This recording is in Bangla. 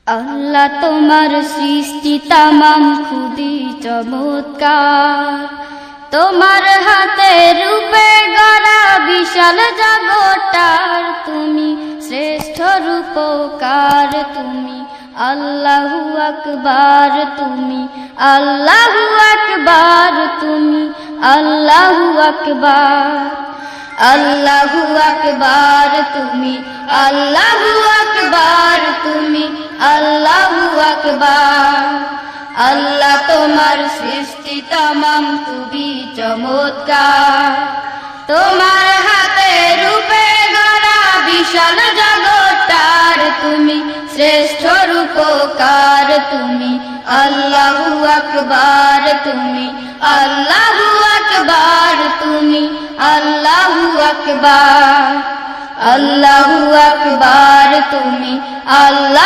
আল্লাহ তোমার সৃষ্টি তামাম খুবই চমৎকার, তোমার হাতে রূপে গড়া বিশাল জগৎটার তুমি শ্রেষ্ঠ রূপকার। তুমি আল্লাহু আকবার, তুমি আল্লাহু আকবার, তুমি আল্লাহু আকবার, আল্লাহু আকবার, তুমি আল্লাহু আকবার, তুমি আল্লাহু আকবার। আল্লাহ তোমার সৃষ্টি তামাম খুবই চমৎকার, তোমার হাতে রূপে গড়া বিশাল জগৎটার তুমি শ্রেষ্ঠ রূপকার। তুমি আল্লাহু আকবার, তুমি আল্লাহু আকবার, তুমি আল্লাহু আকবার, আল্লাহু আকবার, তুমি আল্লাহ।